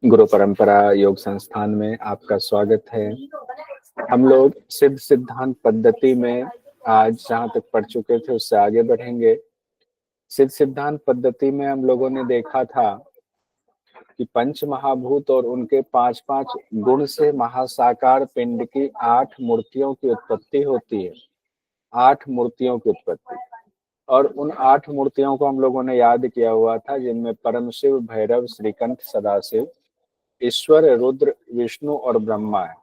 गुरु परंपरा योग संस्थान में आपका स्वागत है। हम लोग सिद्ध सिद्धांत पद्धति में आज जहाँ तक पढ़ चुके थे उससे आगे बढ़ेंगे। सिद्ध सिद्धांत पद्धति में हम लोगों ने देखा था कि पंच महाभूत और उनके पांच पांच गुण से महासाकार पिंड की 8 मूर्तियों की उत्पत्ति होती है। 8 मूर्तियों की उत्पत्ति, और उन 8 मूर्तियों को हम लोगों ने याद किया हुआ था, जिनमें परम शिव, भैरव, श्रीकंठ, सदाशिव, ईश्वर, रुद्र, विष्णु और ब्रह्मा है।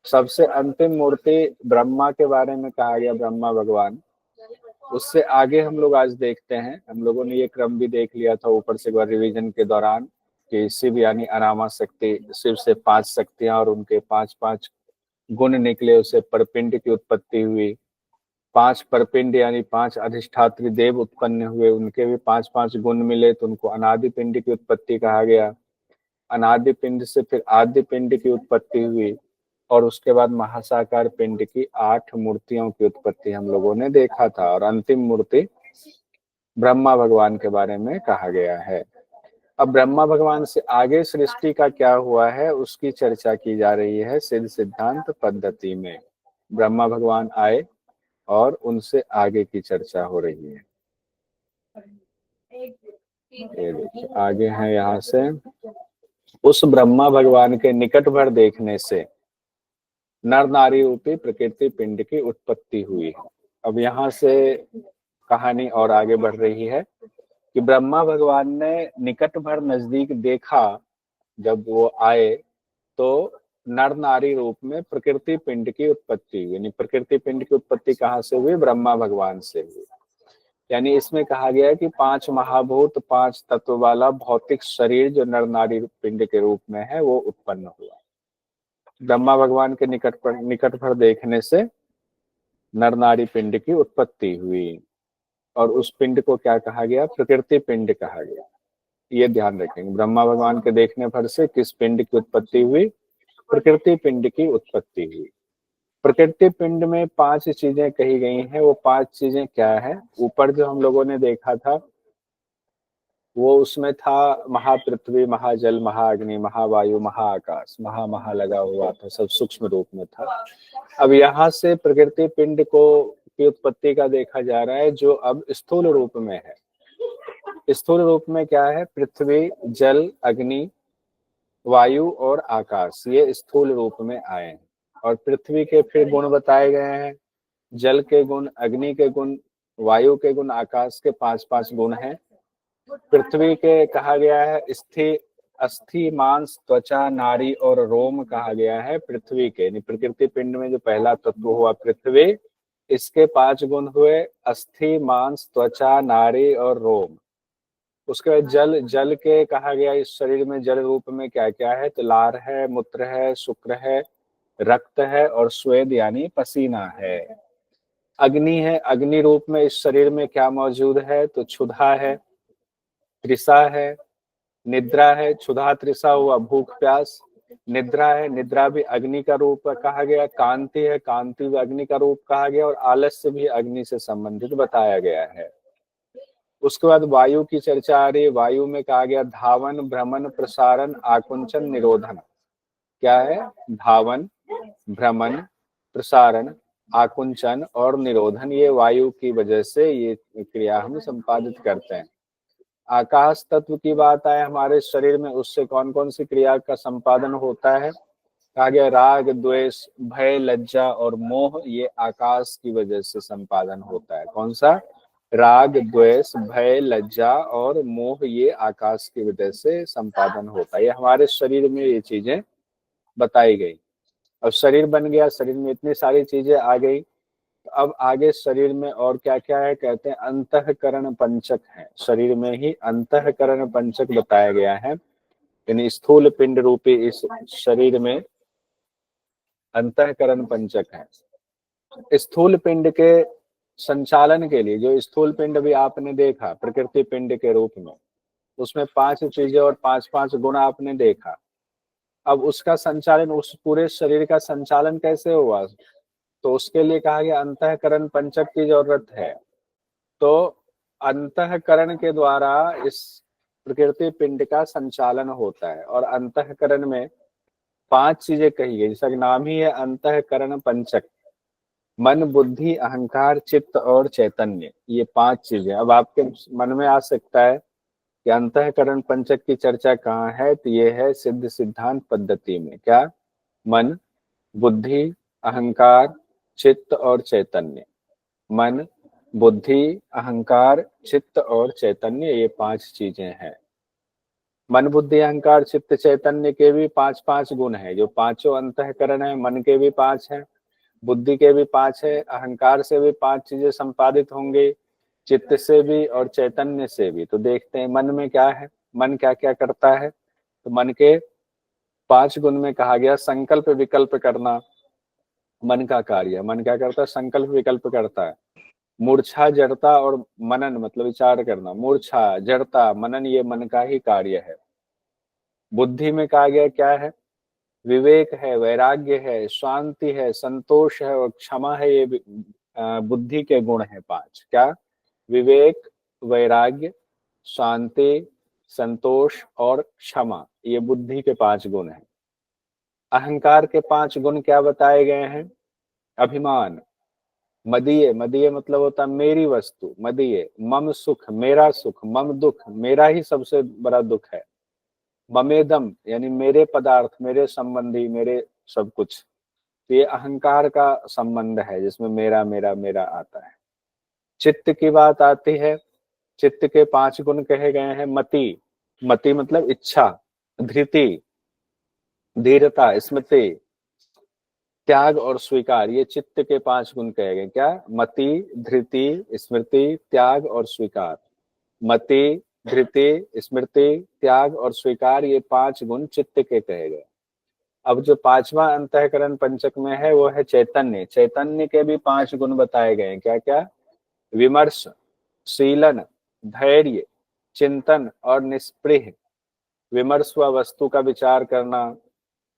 सबसे अंतिम मूर्ति ब्रह्मा के बारे में कहा गया, ब्रह्मा भगवान। उससे आगे हम लोग आज देखते हैं। हम लोगों ने ये क्रम भी देख लिया था ऊपर से एक बार रिवीजन के दौरान कि शिव यानी अनामा शक्ति, शिव से 5 शक्तियां और उनके 5-5 गुण निकले, उससे परपिंड की उत्पत्ति हुई। 5 परपिंड यानी 5 अधिष्ठात्री देव उत्पन्न हुए, उनके भी 5-5 गुण मिले, तो उनको अनादि पिंड की उत्पत्ति कहा गया। अनादि पिंड से फिर आदि पिंड की उत्पत्ति हुई, और उसके बाद महासाकार पिंड की 8 मूर्तियों की उत्पत्ति हम लोगों ने देखा था। और अंतिम मूर्ति ब्रह्मा भगवान के बारे में कहा गया है। अब ब्रह्मा भगवान से आगे सृष्टि का क्या हुआ है उसकी चर्चा की जा रही है सिद्ध सिद्धांत पद्धति में। ब्रह्मा भगवान आए और उनसे आगे की चर्चा हो रही है। ये देखिए आगे है, यहाँ से उस ब्रह्मा भगवान के निकट भर देखने से नर नारी रूपी प्रकृति पिंड की उत्पत्ति हुई है। अब यहाँ से कहानी और आगे बढ़ रही है कि ब्रह्मा भगवान ने निकट भर नजदीक देखा, जब वो आए तो नर नारी रूप में प्रकृति पिंड की उत्पत्ति हुई। यानी प्रकृति पिंड की उत्पत्ति कहाँ से हुई? ब्रह्मा भगवान से हुई। यानी इसमें कहा गया है कि 5 महाभूत 5 तत्व वाला भौतिक शरीर जो नर नारी पिंड के रूप में है वो उत्पन्न हुआ। ब्रह्मा भगवान के निकट पर देखने से नर नारी पिंड की उत्पत्ति हुई, और उस पिंड को क्या कहा गया? प्रकृति पिंड कहा गया। ये ध्यान रखेंगे, ब्रह्मा भगवान के देखने पर से किस पिंड की उत्पत्ति हुई? प्रकृति पिंड की उत्पत्ति हुई। प्रकृति पिंड में 5 चीजें कही गई हैं। वो 5 चीजें क्या है? ऊपर जो हम लोगों ने देखा था वो उसमें था महापृथ्वी, महाजल, महाअग्नि, महावायु, महाआकाश, महा लगा हुआ था, सब सूक्ष्म रूप में था। अब यहाँ से प्रकृति पिंड को की उत्पत्ति का देखा जा रहा है, जो अब स्थूल रूप में है। स्थूल रूप में क्या है? पृथ्वी, जल, अग्नि, वायु और आकाश, ये स्थूल रूप में आए हैं। और पृथ्वी के फिर गुण बताए गए हैं, जल के गुण, अग्नि के गुण, वायु के गुण, आकाश के 5-5 गुण हैं। पृथ्वी के कहा गया है अस्थि, मांस, त्वचा, नाड़ी और रोम कहा गया है पृथ्वी के। प्रकृति पिंड में जो पहला तत्व हुआ पृथ्वी, इसके 5 गुण हुए अस्थि, मांस, त्वचा, नाड़ी और रोम। उसके बाद जल के कहा गया इस शरीर में जल रूप में क्या क्या है? तो लार है, मूत्र है, शुक्र है, रक्त है और स्वेद यानी पसीना है। अग्नि है, अग्नि रूप में इस शरीर में क्या मौजूद है? तो क्षुधा है, तृषा है, निद्रा है। क्षुधा तृषा हुआ भूख प्यास। निद्रा है, निद्रा भी अग्नि का रूप कहा गया। कांति है, कांति भी अग्नि का रूप कहा गया। और आलस्य भी अग्नि से संबंधित बताया गया है। उसके बाद वायु की चर्चा आ रही है। वायु में कहा गया धावन, भ्रमण, प्रसारण, आकुंचन, निरोधन। क्या है? धावन, भ्रमण, प्रसारण, आकुंचन और निरोधन, ये वायु की वजह से ये क्रिया हम संपादित करते हैं। आकाश तत्व की बात आए हमारे शरीर में, उससे कौन कौन सी क्रिया का संपादन होता है? कहा गया राग, द्वेष, भय, लज्जा और मोह, ये आकाश की वजह से संपादन होता है। कौन सा? राग, द्वेष, भय, लज्जा और मोह, ये आकाश की वजह से संपादन होता है। ये हमारे शरीर में ये चीजें बताई गई। अब शरीर बन गया, शरीर में इतनी सारी चीजें आ गई। अब आगे शरीर में और क्या क्या है? कहते हैं अंतःकरण पंचक है। शरीर में ही अंतःकरण पंचक बताया गया है। यानी स्थूल पिंड रूपी इस शरीर में अंतःकरण पंचक है। स्थूल पिंड के संचालन के लिए, जो स्थूल पिंड भी आपने देखा प्रकृति पिंड के रूप में, उसमें 5 चीजें और 5-5 गुण आपने देखा। अब उसका संचालन, उस पूरे शरीर का संचालन कैसे हुआ? तो उसके लिए कहा गया अंतःकरण पंचक की जरूरत है। तो अंतःकरण के द्वारा इस प्रकृति पिंड का संचालन होता है। और अंतःकरण में 5 चीजें कही गई, जिसका नाम ही है अंतःकरण पंचक। मन, बुद्धि, अहंकार, चित्त और चैतन्य, ये 5 चीजें। अब आपके मन में आ सकता है कि अंतःकरण पंचक की चर्चा कहाँ है, तो ये है सिद्ध सिद्धांत पद्धति में। क्या? मन, बुद्धि, अहंकार, चित्त और चैतन्य। मन, बुद्धि, अहंकार, चित्त और चैतन्य, ये 5 चीजें हैं। मन, बुद्धि, अहंकार, चित्त, चैतन्य के भी 5-5 गुण हैं। जो पांचों अंतःकरण है, मन के भी 5 हैं, बुद्धि के भी 5 है, अहंकार से भी 5 चीजें संपादित होंगे, चित्त से भी और चैतन्य से भी। तो देखते हैं मन में क्या है, मन क्या क्या करता है। तो मन के 5 गुण में कहा गया संकल्प विकल्प करना मन का कार्य है। मन क्या करता है? संकल्प विकल्प करता है। मूर्छा, जड़ता और मनन मतलब विचार करना। मूर्छा, जड़ता, मनन ये मन का ही कार्य है। बुद्धि में कहा गया क्या है? विवेक है, वैराग्य है, शांति है, संतोष है और क्षमा है। ये बुद्धि के गुण है 5। क्या? विवेक, वैराग्य, शांति, संतोष और क्षमा, ये बुद्धि के 5 गुण हैं। अहंकार के 5 गुण क्या बताए गए हैं? अभिमान, मदीय, मदीय मतलब होता है मेरी वस्तु, मदीय। मम सुख, मेरा सुख। मम दुख, मेरा ही सबसे बड़ा दुख है। ममेदम यानी मेरे पदार्थ, मेरे संबंधी, मेरे सब कुछ। तो ये अहंकार का संबंध है जिसमें मेरा मेरा मेरा आता है। चित्त की बात आती है, चित्त के 5 गुण कहे गए हैं। मति, मति मतलब इच्छा, धृति, धीरता, स्मृति, त्याग और स्वीकार, ये चित्त के 5 गुण कहे गए। क्या? मति, धृति, स्मृति, त्याग और स्वीकार। मति, धृति, स्मृति, त्याग और स्वीकार, ये 5 गुण चित्त के कहे गए। अब जो 5वां अंतःकरण पंचक में है वो है चैतन्य। चैतन्य के भी 5 गुण बताए गए हैं। क्या क्या? विमर्श, शीलन, धैर्य, चिंतन और निष्पृह। विमर्श हुआ वस्तु का विचार करना,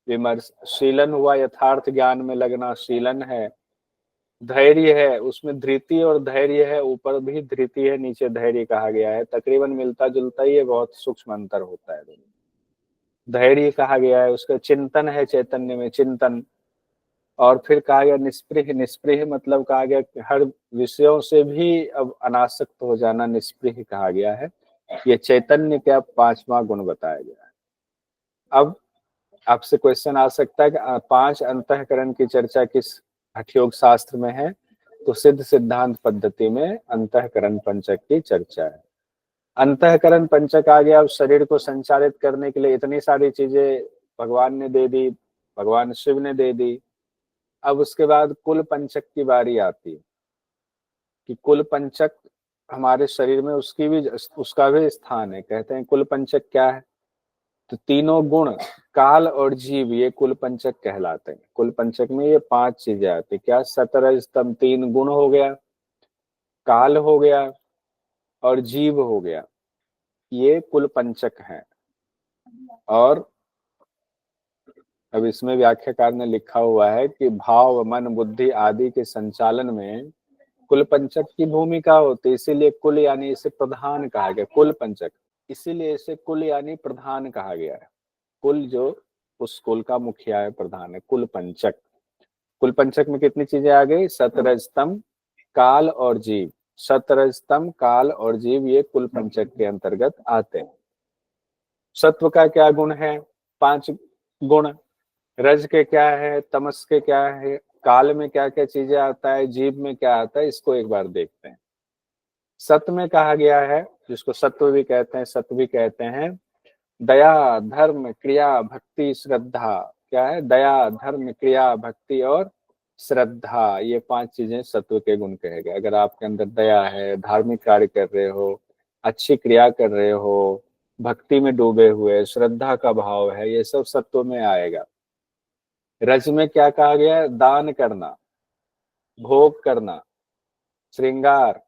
विमर्श। शीलन हुआ यथार्थ ज्ञान में लगना, शीलन है। धैर्य है, उसमें धृति और धैर्य है, ऊपर भी धृति है, नीचे धैर्य कहा गया है। तकरीबन मिलता जुलता ही है, बहुत सूक्ष्म अंतर होता है दोनों। धैर्य कहा गया है। उसका चिंतन है, चैतन्य में चिंतन। और फिर कहा गया निष्पृह। निष्पृह मतलब कहा गया कि हर विषयों से भी अब अनासक्त हो जाना, निष्पृह कहा गया है। ये चैतन्य का 5वां गुण बताया गया है। अब आपसे क्वेश्चन आ सकता है कि 5 अंतःकरण की चर्चा किस हठयोग शास्त्र में है? तो सिद्ध सिद्धांत पद्धति में अंतःकरण पंचक की चर्चा है। अंतःकरण पंचक आ गया। अब शरीर को संचालित करने के लिए इतनी सारी चीजें भगवान ने दे दी, भगवान शिव ने दे दी। अब उसके बाद कुल पंचक की बारी आती है कि कुल पंचक हमारे शरीर में उसका भी स्थान है। कहते हैं कुल पंचक क्या है? तो तीनों गुण, काल और जीव, ये कुल पंचक कहलाते हैं। कुल पंचक में ये 5 चीजें आती। क्या? सतरज स्तंभ 3 गुण हो गया, काल हो गया और जीव हो गया, ये कुल पंचक है। और अब इसमें व्याख्याकार ने लिखा हुआ है कि भाव, मन, बुद्धि आदि के संचालन में कुल पंचक की भूमिका होती है। इसीलिए कुल यानी इसे प्रधान कहा गया, कुल पंचक। इसीलिए इसे कुल यानी प्रधान कहा गया है। कुल जो उस कुल का मुखिया है, प्रधान है, कुल पंचक। कुल पंचक में कितनी चीजें आ गई? सतरजतम, काल और जीव। सतरजतम, काल और जीव ये कुल पंचक के अंतर्गत आते हैं। सत्व का क्या गुण है? 5 गुण। रज के क्या है? तमस के क्या है? काल में क्या क्या चीजें आता है? जीव में क्या आता है? इसको एक बार देखते हैं। सत्व में कहा गया है, जिसको सत्व भी कहते हैं, सत्व भी कहते हैं, दया, धर्म, क्रिया, भक्ति, श्रद्धा। क्या है? दया, धर्म, क्रिया, भक्ति और श्रद्धा, ये 5 चीजें सत्व के गुण कहे गए। अगर आपके अंदर दया है, धार्मिक कार्य कर रहे हो, अच्छी क्रिया कर रहे हो, भक्ति में डूबे हुए, श्रद्धा का भाव है, ये सब सत्व में आएगा। रज में क्या कहा गया? दान करना, भोग करना, श्रृंगार,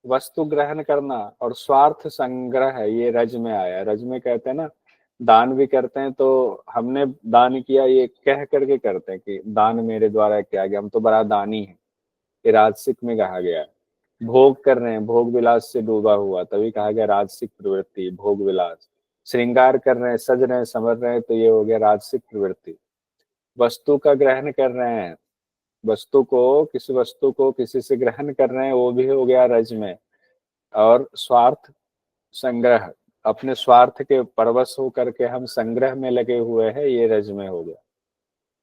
वस्तु ग्रहण करना और स्वार्थ संग्रह, ये रज में आया। रज में कहते हैं ना, दान भी करते हैं तो हमने दान किया ये कह करके करते हैं कि दान मेरे द्वारा किया गया, हम तो बड़ा दानी है, ये राजसिक में कहा गया है। भोग कर रहे हैं, भोग विलास से डूबा हुआ, तभी कहा गया राजसिक प्रवृत्ति, भोग विलास। श्रृंगार कर रहे हैं, सज रहे हैं, संवर रहे हैं, तो ये हो गया राजसिक प्रवृत्ति। वस्तु का ग्रहण कर रहे हैं, वस्तु को, किसी वस्तु को किसी से ग्रहण कर रहे हैं, वो भी हो गया रज में। और स्वार्थ संग्रह, अपने स्वार्थ के परवश होकर के हम संग्रह में लगे हुए हैं, ये रज में हो गया।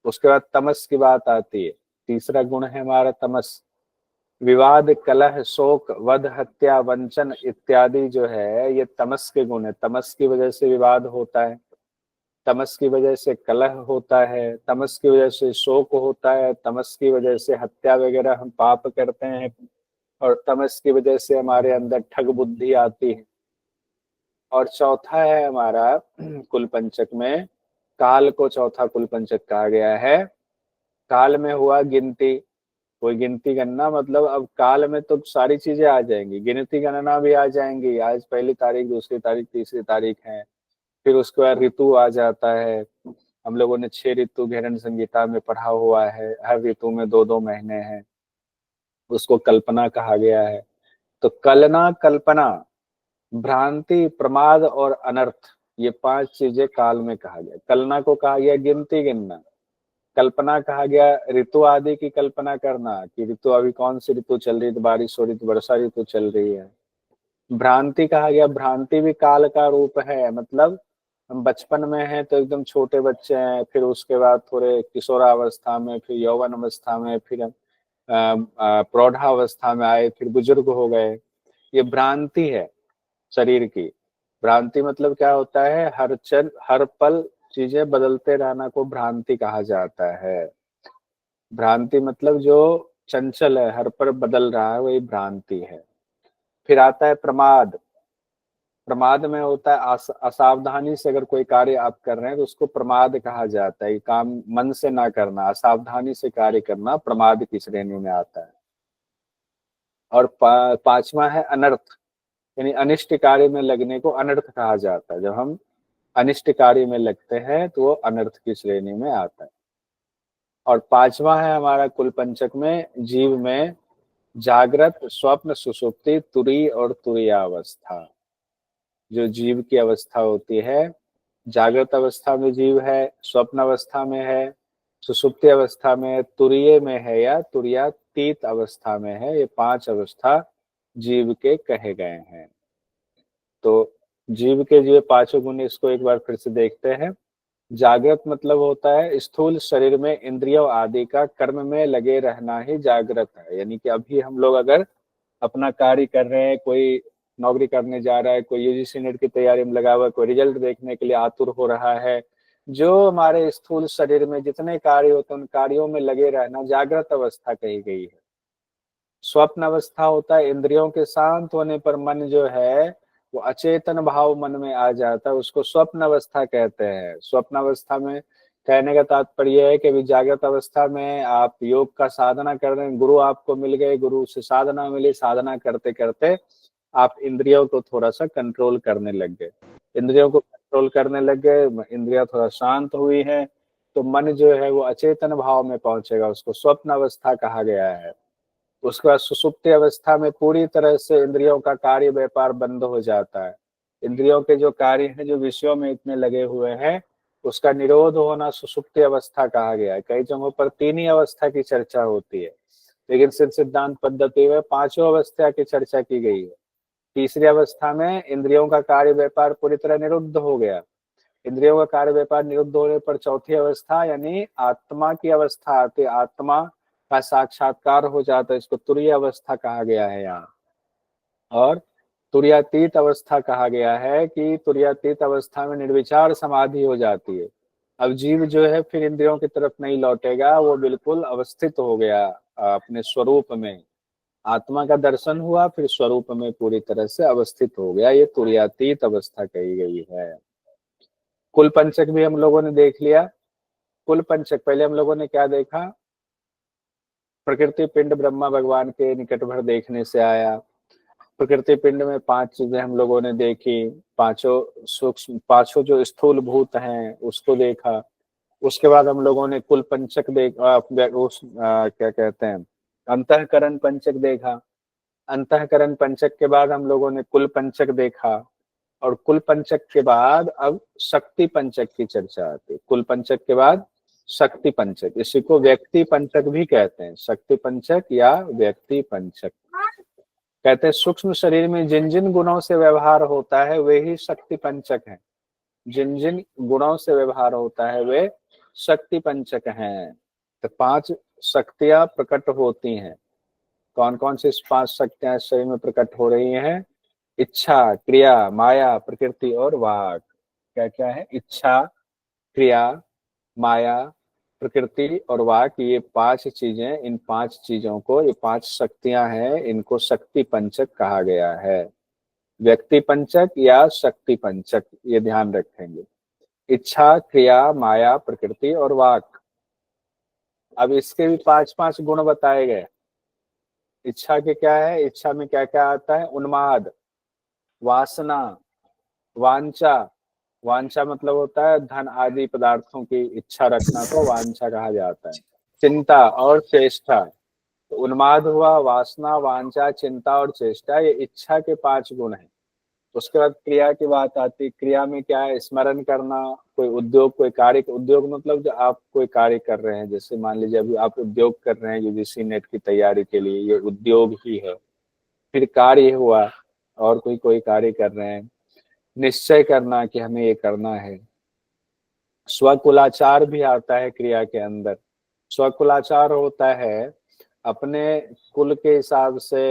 उसके बाद तमस की बात आती है। तीसरा गुण है हमारा तमस। विवाद, कलह, शोक, वध, हत्या, वंचन इत्यादि जो है ये तमस के गुण है। तमस की वजह से विवाद होता है, तमस की वजह से कलह होता है, तमस की वजह से शोक होता है, तमस की वजह से हत्या वगैरह हम पाप करते हैं, और तमस की वजह से हमारे अंदर ठग बुद्धि आती है। और चौथा है हमारा कुल पंचक में, काल को चौथा कुल पंचक कहा गया है। काल में हुआ गिनती, कोई गिनती गणना, मतलब अब काल में तो सारी चीजें आ जाएंगी, गिनती गणना भी आ जाएंगी। आज पहली तारीख, दूसरी तारीख, तीसरी तारीख है। फिर उसके बाद ऋतु आ जाता है। हम लोगों ने 6 ऋतु घेरन संगीता में पढ़ा हुआ है, हर ऋतु में 2-2 महीने हैं, उसको कल्पना कहा गया है। तो कलना, कल्पना, भ्रांति, प्रमाद और अनर्थ, ये 5 चीजें काल में कहा गया। कलना को कहा गया गिनती गिनना, कल्पना कहा गया ऋतु आदि की कल्पना करना, कि ऋतु अभी कौन सी ऋतु चल रही है, तो बारिश हो रही, तो वर्षा ऋतु चल रही है। भ्रांति कहा गया, भ्रांति भी काल का रूप है, मतलब हम बचपन में हैं तो एकदम छोटे बच्चे हैं, फिर उसके बाद थोड़े किशोरावस्था में, फिर यौवन अवस्था में, फिर प्रौढ़ावस्था में आए, फिर बुजुर्ग हो गए। ये भ्रांति है शरीर की। भ्रांति मतलब क्या होता है, हर पल चीजें बदलते रहना को भ्रांति कहा जाता है। भ्रांति मतलब जो चंचल है, हर पल बदल रहा है, वही भ्रांति है। फिर आता है प्रमाद। प्रमाद में होता है असावधानी से अगर कोई कार्य आप कर रहे हैं तो उसको प्रमाद कहा जाता है। काम मन से ना करना, असावधानी से कार्य करना प्रमाद की श्रेणी में आता है। और पांचवा है अनर्थ, यानी अनिष्ट कार्य में लगने को अनर्थ कहा जाता है। जब हम अनिष्ट कार्य में लगते हैं तो वो अनर्थ की श्रेणी में आता है। और पांचवा है हमारा कुल पंचक में, जीव में जागृत, स्वप्न, सुषुप्ति, तुरी और तुरीयावस्था। जो जीव की अवस्था होती है, जागृत अवस्था में जीव है, स्वप्न अवस्था में है, सुषुप्ति अवस्था में है, तुरीय में है या तुरीयातीत अवस्था में है। ये 5 अवस्था जीव के कहे गए हैं। तो जीव के जो 5 गुण, इसको एक बार फिर से देखते हैं। जागृत मतलब होता है स्थूल शरीर में इंद्रियों आदि का कर्म में लगे रहना ही जागृत है। यानी कि अभी हम लोग अगर अपना कार्य कर रहे हैं, कोई नौकरी करने जा रहा है, कोई यूजीसी नेट की तैयारी में लगा हुआ है, कोई रिजल्ट देखने के लिए आतुर हो रहा है, जो हमारे स्थूल शरीर में जितने कार्य होते हैं उन कार्यों में लगे रहना जागृत अवस्था कही गई है। स्वप्न अवस्था होता है इंद्रियों के शांत होने पर मन जो है वो अचेतन भाव मन में आ जाता है, उसको स्वप्न अवस्था कहते हैं। स्वप्न अवस्था में कहने का तात्पर्य है कि अभी जागृत अवस्था में आप योग का साधना कर रहे हैं, गुरु आपको मिल गए, गुरु से साधना मिली, साधना करते करते आप इंद्रियों को थोड़ा सा कंट्रोल करने लग गए, इंद्रियों को कंट्रोल करने लग गए, इंद्रियां थोड़ा शांत हुई है, तो मन जो है वो अचेतन भाव में पहुंचेगा, उसको स्वप्न अवस्था कहा गया है। उसके बाद सुषुप्ति अवस्था में पूरी तरह से इंद्रियों का कार्य व्यापार बंद हो जाता है। इंद्रियों के जो कार्य हैं, जो विषयों में इतने लगे हुए हैं, उसका निरोध होना सुषुप्ति अवस्था कहा गया है। कई जगहों पर 3 ही अवस्था की चर्चा होती है, लेकिन सिद्धांत पद्धति में 5 अवस्था की चर्चा की गई है। तीसरी अवस्था में इंद्रियों का कार्य व्यापार पूरी तरह निरुद्ध हो गया। इंद्रियों का कार्य व्यापार निरुद्ध होने पर चौथी अवस्था यानी आत्मा की अवस्था आती, आत्मा का साक्षात्कार हो जाता है, इसको तुरीय अवस्था कहा गया है यहाँ। और तुरीयातीत अवस्था कहा गया है कि तुरीयातीत अवस्था में निर्विचार समाधि हो जाती है। अब जीव जो है फिर इंद्रियों की तरफ नहीं लौटेगा, वो बिल्कुल अवस्थित हो गया अपने स्वरूप में, आत्मा का दर्शन हुआ, फिर स्वरूप में पूरी तरह से अवस्थित हो गया। ये तुरीयातीत अवस्था कही गई है। कुल पंचक भी हम लोगों ने देख लिया। कुल पंचक पहले हम लोगों ने क्या देखा, प्रकृति पिंड ब्रह्मा भगवान के निकट भर देखने से आया। प्रकृति पिंड में 5 चीजें हम लोगों ने देखी, पांचों सूक्ष्म, 5 जो स्थूल भूत हैं उसको देखा। उसके बाद हम लोगों ने कुल पंचक क्या कहते हैं, अंतःकरण पंचक देखा। अंतःकरण पंचक के बाद हम लोगों ने कुल पंचक देखा, और कुल पंचक के बाद अब शक्ति पंचक की चर्चा आती है। कुल पंचक के बाद शक्ति पंचक, इसी को व्यक्ति पंचक भी कहते हैं। शक्ति पंचक या व्यक्ति पंचक कहते हैं। सूक्ष्म शरीर में जिन जिन गुणों से व्यवहार होता है वे ही शक्ति पंचक हैं। जिन जिन गुणों से व्यवहार होता है वे शक्ति पंचक हैं। तो 5 शक्तियां प्रकट होती हैं। कौन कौन सी 5 शक्तियां शरीर में प्रकट हो रही हैं? इच्छा, क्रिया, माया, प्रकृति और वाक। क्या क्या है? इच्छा, क्रिया, माया, प्रकृति और वाक, ये 5 चीजें। इन 5 चीजों को, ये 5 शक्तियां हैं, इनको शक्ति पंचक कहा गया है। व्यक्ति पंचक या शक्ति पंचक, ये ध्यान रखेंगे। इच्छा, क्रिया, माया, प्रकृति और वाक। अब इसके भी 5-5 गुण बताए गए। इच्छा के क्या है? इच्छा में क्या क्या आता है? उन्माद, वासना, वांछा। वांछा मतलब होता है धन आदि पदार्थों की इच्छा रखना, को वांछा कहा जाता है। चिंता और चेष्टा। तो उन्माद हुआ, वासना, वांछा, चिंता और चेष्टा, ये इच्छा के 5 गुण हैं। उसके बाद क्रिया की बात आती है। क्रिया में क्या है? स्मरण करना, कोई उद्योग, कोई कार्य। उद्योग मतलब जो आप कोई कार्य कर रहे हैं, जैसे मान लीजिए अभी आप उद्योग कर रहे हैं यूजीसी नेट की तैयारी के लिए, ये उद्योग ही है। फिर कार्य हुआ, और कोई कार्य कर रहे हैं। निश्चय करना कि हमें ये करना है। स्वकुलाचार भी आता है क्रिया के अंदर। स्वकुलाचार होता है अपने कुल के हिसाब से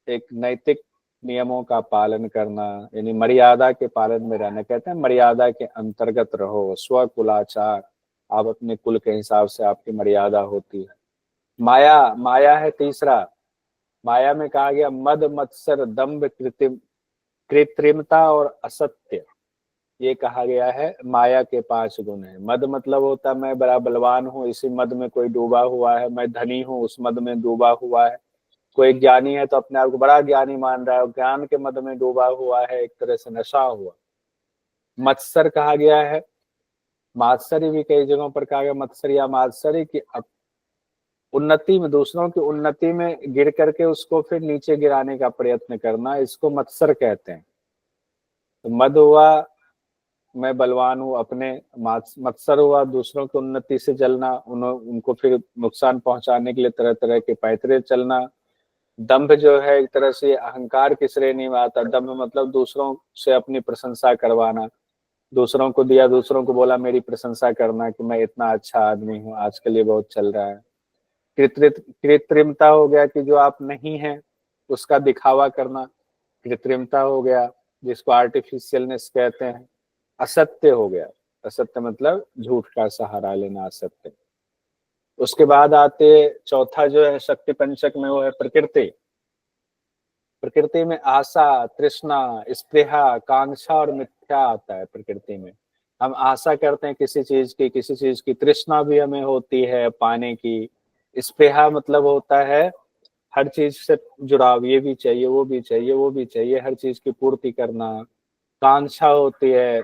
एक नैतिक नियमों का पालन करना, यानी मर्यादा के पालन में रहना। कहते हैं मर्यादा के अंतर्गत रहो, स्वकुलाचार। आप अपने कुल के हिसाब से आपकी मर्यादा होती है। माया, माया है तीसरा। माया में कहा गया मद, मत्सर, दंभ, कृत्रिमता और असत्य, ये कहा गया है माया के 5 गुण है। मद मतलब होता है मैं बड़ा बलवान हूँ, इसी मद में कोई डूबा हुआ है। मैं धनी हूँ, उस मद में डूबा हुआ है। कोई ज्ञानी है तो अपने आप को बड़ा ज्ञानी मान रहा है, ज्ञान के मद में डूबा हुआ है, एक तरह से नशा हुआ। मत्सर कहा गया है। मात्सरी भी कई जगहों पर कहा गया, मत्सर या मात्सरी, की उन्नति में, दूसरों की उन्नति में गिर करके उसको फिर नीचे गिराने का प्रयत्न करना, इसको मत्सर कहते हैं। तो मद हुआ मैं बलवान हूँ अपने, मत्सर हुआ दूसरों की उन्नति से जलना, उनको फिर नुकसान पहुंचाने के लिए तरह तरह के पैतरे चलना। दंभ जो है एक तरह से अहंकार की श्रेणी में आता है। दंभ मतलब दूसरों से अपनी प्रशंसा करवाना, दूसरों को दिया, दूसरों को बोला मेरी प्रशंसा करना कि मैं इतना अच्छा आदमी हूँ। आजकल ये बहुत चल रहा है। कृत्रिमता हो गया कि जो आप नहीं है उसका दिखावा करना, कृत्रिमता हो गया, जिसको आर्टिफिशियलनेस कहते हैं। असत्य हो गया, असत्य मतलब झूठ का सहारा लेना, असत्य। उसके बाद आते चौथा जो है शक्ति पंचक में, वो है प्रकृति। प्रकृति में आशा, तृष्णा, स्पृहा, कांक्षा और मिथ्या आता है। प्रकृति में हम आशा करते हैं किसी चीज की तृष्णा भी हमें होती है पाने की। स्पृहा मतलब होता है हर चीज से जुड़ाव, ये भी चाहिए, वो भी चाहिए, वो भी चाहिए, हर चीज की पूर्ति करना। कांक्षा होती है।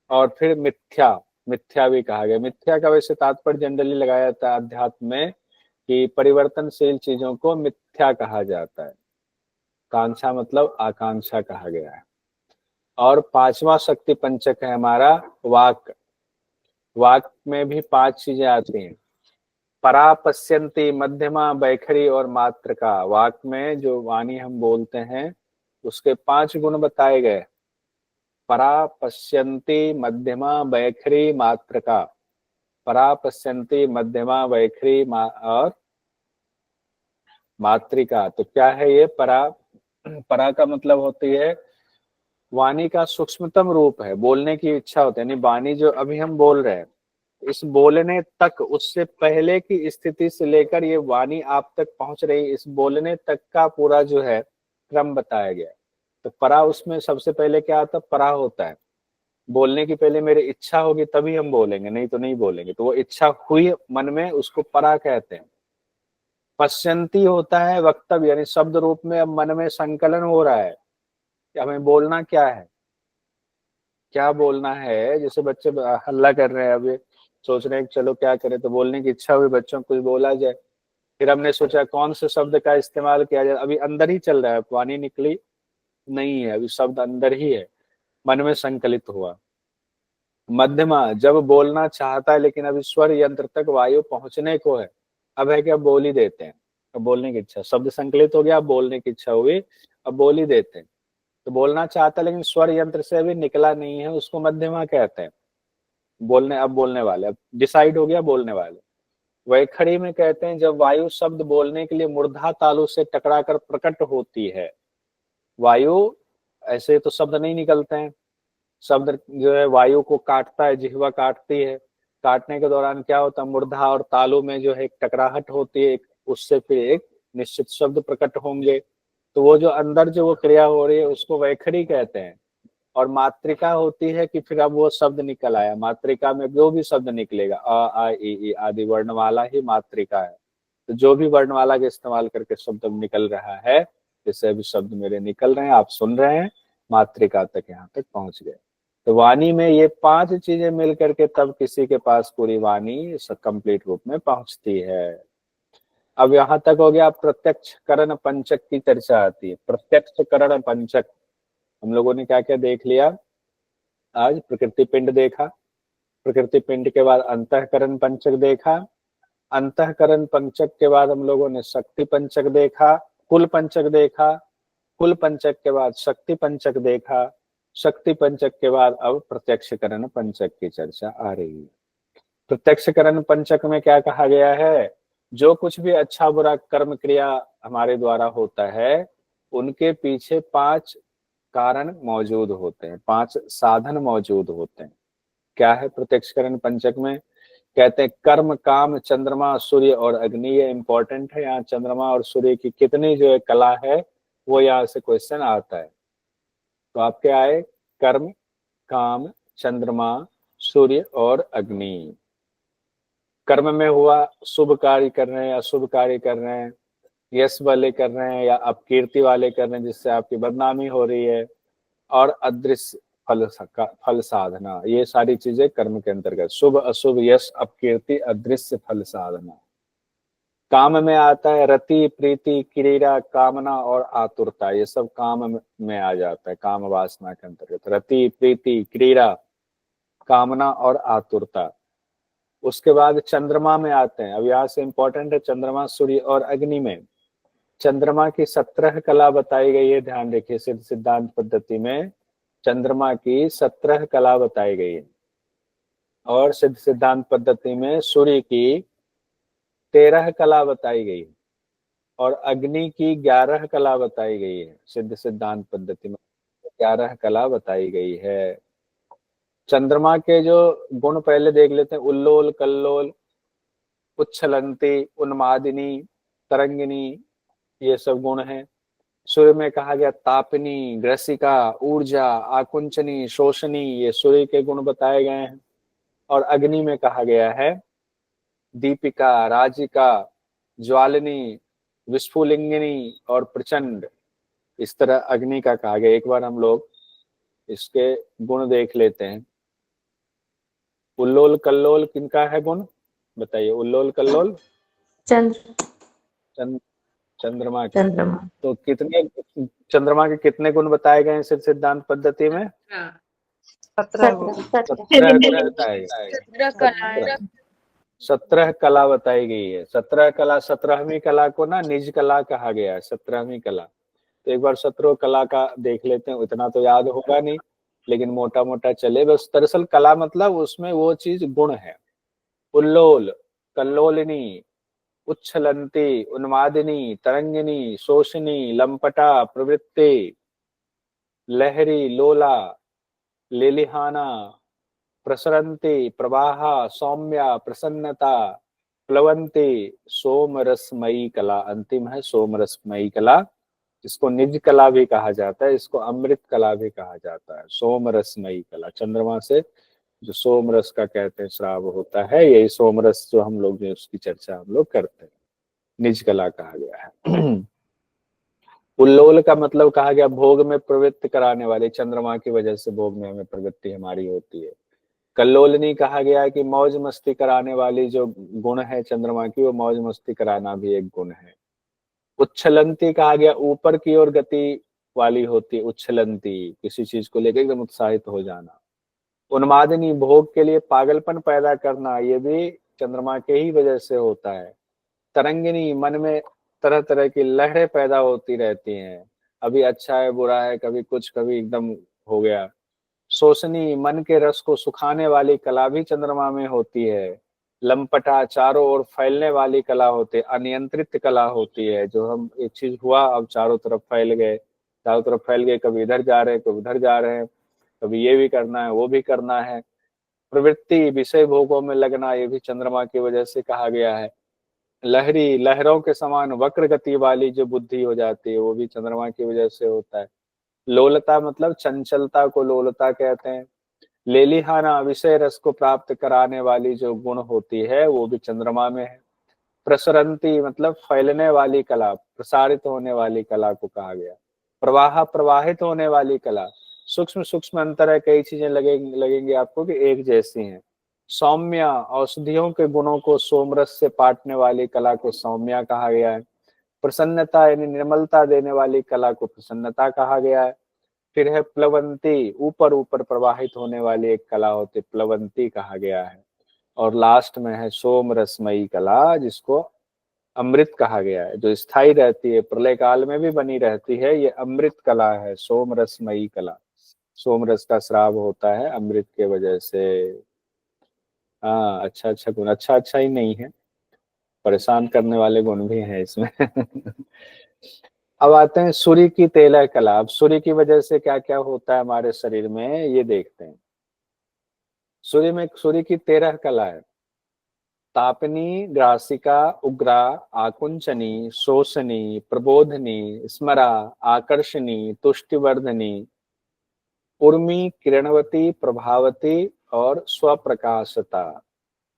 और फिर मिथ्या, मिथ्या भी कहा गया। मिथ्या का वैसे तात्पर्य जनरली लगाया जाता है अध्यात्म में कि परिवर्तनशील चीजों को मिथ्या कहा जाता है। कांक्षा मतलब आकांक्षा कहा गया है। और 5वां शक्ति पंचक है हमारा वाक। वाक में भी 5 चीजें आती हैं। परा, पश्यंती, मध्यमा, बैखरी और मात्रका। वाक में जो वाणी हम बोलते हैं उसके 5 गुण बताए गए। परा, पश्यंती, मध्यमा, बैखरी, मात्रका। परा, पश्यंती, मध्यमा, वैखरी और मातृका। तो क्या है ये परा? परा का मतलब होती है वाणी का सूक्ष्मतम रूप है, बोलने की इच्छा होती है। यानी वाणी जो अभी हम बोल रहे हैं, इस बोलने तक, उससे पहले की स्थिति से लेकर ये वाणी आप तक पहुंच रही, इस बोलने तक का पूरा जो है क्रम बताया गया है। तो परा, उसमें सबसे पहले क्या आता है? परा होता है बोलने की पहले मेरी इच्छा होगी तभी हम बोलेंगे, नहीं तो नहीं बोलेंगे। तो वो इच्छा हुई मन में, उसको परा कहते हैं। पश्यंती होता है वक्तव्य, यानी शब्द रूप में अब मन में संकलन हो रहा है कि हमें बोलना क्या है, क्या बोलना है। जैसे बच्चे हल्ला कर रहे हैं, अभी सोच रहे हैं कि चलो क्या करें, तो बोलने की इच्छा हुई बच्चों को, कुछ बोला जाए। फिर हमने सोचा कौन से शब्द का इस्तेमाल किया जाए, अभी अंदर ही चल रहा है, वाणी निकली नहीं है, अभी शब्द अंदर ही है, मन में संकलित हुआ। मध्यमा, जब बोलना चाहता है लेकिन अभी स्वर यंत्र तक वायु पहुंचने को है, अब है कि अब बोल ही देते हैं, अब बोलने की इच्छा, शब्द संकलित हो गया, अब बोलने की इच्छा हुई, अब बोल ही देते हैं। तो बोलना चाहता है लेकिन स्वर यंत्र से अभी निकला नहीं है, उसको मध्यमा कहते हैं। बोलने, अब बोलने वाले, अब डिसाइड हो गया बोलने वाले। वैखरी में कहते हैं जब वायु शब्द बोलने के लिए मूर्धा तालु से टकराकर प्रकट होती है। वायु, ऐसे तो शब्द नहीं निकलते हैं, शब्द जो है वायु को काटता है, जिह्वा काटती है, काटने के दौरान क्या होता है, मूर्धा और तालु में जो है एक टकराहट होती है, उससे फिर एक निश्चित शब्द प्रकट होंगे। तो वो जो अंदर जो वो क्रिया हो रही है उसको वैखरी कहते हैं। और मात्रिका होती है कि फिर अब वो शब्द निकल आया, मात्रिका में जो भी शब्द निकलेगा, अ आ ई आदि वर्णमाला ही मात्रिका है। तो जो भी वर्णमाला का इस्तेमाल करके शब्द निकल रहा है, जैसे अभी शब्द मेरे निकल रहे हैं, आप सुन रहे हैं, मात्रिका तक यहाँ तक पहुंच गए। तो वाणी में ये 5 चीजें मिल करके तब किसी के पास पूरी वाणी कंप्लीट रूप में पहुंचती है। अब यहाँ तक हो गया, प्रत्यक्ष करण पंचक की चर्चा आती है। प्रत्यक्ष करण पंचक, हम लोगों ने क्या क्या देख लिया आज? प्रकृति पिंड देखा, प्रकृति पिंड के बाद अंतःकरण पंचक देखा, अंतःकरण पंचक के बाद हम लोगों ने शक्ति पंचक देखा, कुल पंचक देखा, कुल पंचक के बाद शक्ति पंचक देखा, शक्ति पंचक के बाद अब प्रत्यक्षकरण पंचक की चर्चा आ रही है। प्रत्यक्षकरण पंचक में क्या कहा गया है? जो कुछ भी अच्छा बुरा कर्म क्रिया हमारे द्वारा होता है, उनके पीछे 5 कारण मौजूद होते हैं, 5 साधन मौजूद होते हैं। क्या है प्रत्यक्षकरण पंचक में? कहते हैं कर्म, काम, चंद्रमा, सूर्य और अग्नि। ये इंपॉर्टेंट है, यहाँ चंद्रमा और सूर्य की कितनी जो है कला है, वो यहाँ से क्वेश्चन आता है। तो आपके आए कर्म, काम, चंद्रमा, सूर्य और अग्नि। कर्म में हुआ शुभ कार्य कर रहे हैं, अशुभ कार्य कर रहे हैं, यश वाले कर रहे हैं या अपकीर्ति वाले कर रहे हैं जिससे आपकी बदनामी हो रही है, और अदृश्य फल साधना, ये सारी चीजें कर्म के अंतर्गत, शुभ अशुभ, यश अपकीर्ति, अदृश्य फल साधना। काम में आता है रति, प्रीति, क्रीड़ा, कामना और आतुरता, ये सब काम में आ जाता है, काम वासना के अंतर्गत। रति, प्रीति, क्रीड़ा, कामना और आतुरता। उसके बाद चंद्रमा में आते हैं, अब यहाँ से इंपॉर्टेंट है चंद्रमा, सूर्य और अग्नि में। चंद्रमा की 17 कला बताई गई है, ध्यान रखिए, सिद्ध सिद्धांत पद्धति में चंद्रमा की 17 कला बताई गई है, और सिद्ध सिद्धांत पद्धति में सूर्य की 13 कला बताई गई है, और अग्नि की 11 कला बताई गई है। सिद्ध सिद्धांत पद्धति में 11 कला बताई गई है। चंद्रमा के जो गुण पहले देख लेते हैं, उल्लोल, कल्लोल, उच्छलंती, उन्मादिनी, तरंगिनी, ये सब गुण हैं। सूर्य में कहा गया तापनी, ग्रसिका, ऊर्जा, आकुंचनी, शोषणी, ये सूर्य के गुण बताए गए हैं। और अग्नि में कहा गया है दीपिका, राजिका, ज्वालिनी, विस्फुलिंगिनी और प्रचंड, इस तरह अग्नि का कहा गया। एक बार हम लोग इसके गुण देख लेते हैं। उल्लोल कल्लोल किनका है गुण बताइए? उल्लोल कल्लोल चंद्रमा के। तो कितने चंद्रमा के कितने गुण बताए गए हैं सिद्ध सिद्धांत पद्धति में? 17 कला बताई गई है। 17 कला, 17वीं कला को ना निज कला कहा गया है, 17वीं कला। तो एक बार 17 कला का देख लेते हैं, इतना तो याद होगा नहीं लेकिन मोटा मोटा चले बस। दरअसल कला मतलब उसमें वो चीज गुण है। उल्लोल, कल्लोलिनी, उच्छलंती, उन्मादिनी, तरंगिनी, शोषणी, लंपटा, प्रवृत्ति, लहरी, लोला, लेलिहाना, प्रसरंती, प्रवाहा, सौम्या, प्रसन्नता, प्लवंती, सोमरसमयी कला। अंतिम है सोमरसमयी कला, इसको निज कला भी कहा जाता है, इसको अमृत कला भी कहा जाता है। सोमरसमयी कला, चंद्रमा से जो सोमरस का कहते हैं श्राव होता है, यही सोमरस जो हम लोग जो उसकी चर्चा हम लोग करते हैं, निज कला कहा गया है। उल्लोल का मतलब कहा गया भोग में प्रवृत्त कराने वाले, चंद्रमा की वजह से भोग में हमें प्रवृत्ति हमारी होती है। कल्लोलिनी कहा गया है कि मौज मस्ती कराने वाली जो गुण है चंद्रमा की, वो मौज मस्ती कराना भी एक गुण है। उच्छलंती कहा गया, ऊपर की ओर गति वाली होती है उच्छलंती, किसी चीज को लेकर एकदम उत्साहित हो जाना। उन्मादिनी, भोग के लिए पागलपन पैदा करना, ये भी चंद्रमा के ही वजह से होता है। तरंगिनी, मन में तरह तरह की लहरें पैदा होती रहती हैं, अभी अच्छा है बुरा है, कभी कुछ कभी एकदम हो गया। शोषणी, मन के रस को सुखाने वाली कला भी चंद्रमा में होती है। लंपटा, चारों ओर फैलने वाली कला होती है, अनियंत्रित कला होती है, जो हम एक चीज हुआ अब चारों तरफ फैल गए, चारों तरफ फैल गए, कभी इधर जा रहे हैं कभी उधर जा रहे हैं, कभी ये भी करना है वो भी करना है। प्रवृत्ति, विषय भोगों में लगना, ये भी चंद्रमा की वजह से कहा गया है। लहरी, लहरों के समान वक्र गति वाली जो बुद्धि हो जाती है, वो भी चंद्रमा की वजह से होता है। लोलता मतलब चंचलता को लोलता कहते हैं। लेलिहाना, विषय रस को प्राप्त कराने वाली जो गुण होती है, वो भी चंद्रमा में है। प्रसरंती मतलब फैलने वाली कला, प्रसारित होने वाली कला को कहा गया। प्रवाह, प्रवाहित होने वाली कला, सूक्ष्म सूक्ष्म अंतर है, कई चीजें लगेंगी आपको कि एक जैसी हैं। सौम्य, औषधियों के गुणों को सोमरस से पाटने वाली कला को सौम्या कहा गया है। प्रसन्नता यानी निर्मलता देने वाली कला को प्रसन्नता कहा गया है। फिर है प्लवंती, ऊपर ऊपर प्रवाहित होने वाली एक कला होती, प्लवंती कहा गया है। और लास्ट में है सोम रसमयी कला, जिसको अमृत कहा गया है, जो स्थायी रहती है, प्रलय काल में भी बनी रहती है, ये अमृत कला है, सोम रसमयी कला। सोम रस का श्राव होता है अमृत के वजह से। हाँ, अच्छा अच्छा गुण, अच्छा अच्छा ही नहीं है, परेशान करने वाले गुण भी हैं इसमें। अब आते हैं सूर्य की तेलह कला। अब सूर्य की वजह से क्या क्या होता है हमारे शरीर में, ये देखते हैं। सूर्य में, सूर्य की 13 कला है। तापनी, ग्रासिका, उग्रा, आकुंचनी, शोषणी, प्रबोधनी, स्मरा, आकर्षणी, तुष्टिवर्धनी, उर्मी, किरणवती, प्रभावती और स्वप्रकाशता।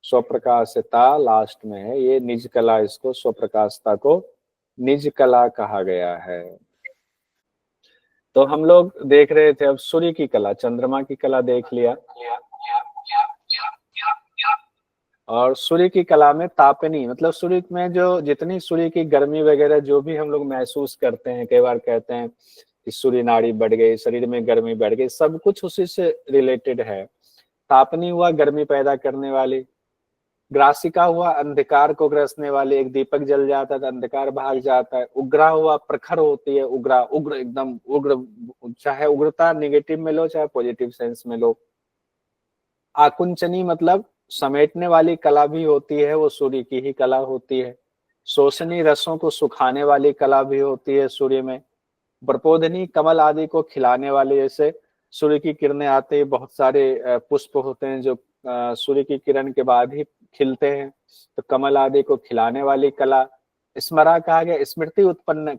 स्वप्रकाशता लास्ट में है, ये निज कला, इसको स्वप्रकाशता को निज कला कहा गया है। तो हम लोग देख रहे थे अब सूर्य की कला, चंद्रमा की कला देख लिया, और सूर्य की कला में तापनी मतलब सूर्य में जो जितनी सूर्य की गर्मी वगैरह जो भी हम लोग महसूस करते हैं, कई बार कहते हैं कि सूर्य नाड़ी बढ़ गई, शरीर में गर्मी बढ़ गई, सब कुछ उसी से रिलेटेड है। तापनी हुआ गर्मी पैदा करने वाली, ग्रासिका हुआ अंधकार को ग्रसने वाली, एक दीपक जल जाता है तो अंधकार भाग जाता है। उग्रा हुआ प्रखर होती है, उग्रा, उग्र, एकदम उग्र, चाहे उग्रता निगेटिव में लो चाहे पॉजिटिव सेंस में लो। आकुंचनी मतलब समेटने वाली कला भी होती है, वो सूर्य की ही कला होती है। शोषणी, रसों को सुखाने वाली कला भी होती है सूर्य में। प्रपोधनी, कमल आदि को खिलाने वाले, जैसे सूर्य की किरणें आते ही बहुत सारे पुष्प होते हैं जो सूर्य की किरण के बाद ही खिलते हैं, तो कमल आदि को खिलाने वाली कला। स्मरा कहा गया, स्मृति उत्पन्न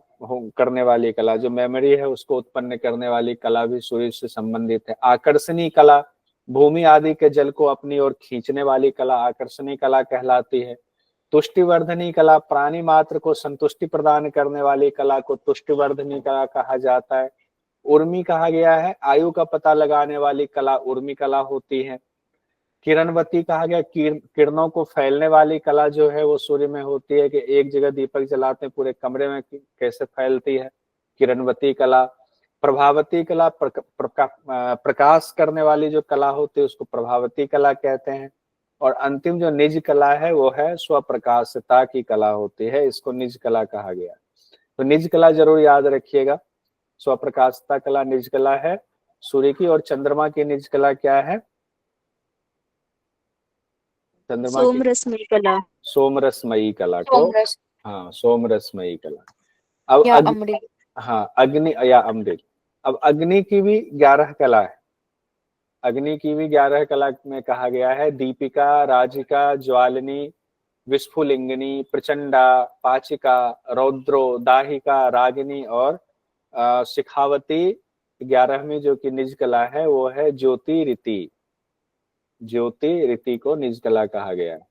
करने वाली कला, जो मेमोरी है उसको उत्पन्न करने वाली कला भी सूर्य से संबंधित है। आकर्षणी कला, भूमि आदि के जल को अपनी ओर खींचने वाली कला आकर्षणी कला कहलाती है। तुष्टिवर्धनी कला, प्राणी मात्र को संतुष्टि प्रदान करने वाली कला को तुष्टिवर्धनी कला कहा जाता है। उर्मी कहा गया है, आयु का पता लगाने वाली कला उर्मी कला होती है। किरणवती कहा गया, किरणों को फैलने वाली कला जो है वो सूर्य में होती है, कि एक जगह दीपक जलाते हैं पूरे कमरे में कैसे फैलती है, किरणवती कला। प्रभावती कला, प्रकाश करने वाली जो कला होती है उसको प्रभावती कला कहते हैं। और अंतिम जो निज कला है वो है स्वप्रकाशता की कला होती है, इसको निज कला कहा गया। तो निज कला जरूर याद रखिएगा, स्वप्रकाशता कला निज कला है सूर्य की। और चंद्रमा की निज कला क्या है, चंद्रमा की सोमरसमयी कला सोमरसमयी कला को, हाँ सोमरसमयी कला। अब या अमृत। हाँ अग्नि या अमृत। अब अग्नि की भी 11 कला है। अग्नि की भी 11 कला में कहा गया है, दीपिका, राजिका, ज्वालिनी, विस्फुलिंगिनी, प्रचंडा, पाचिका, रौद्रो, दाहिका, रागिनी और शिखावती। 11वीं जो कि निज कला है वो है ज्योति रीति। ज्योति रीति को निज कला कहा गया है।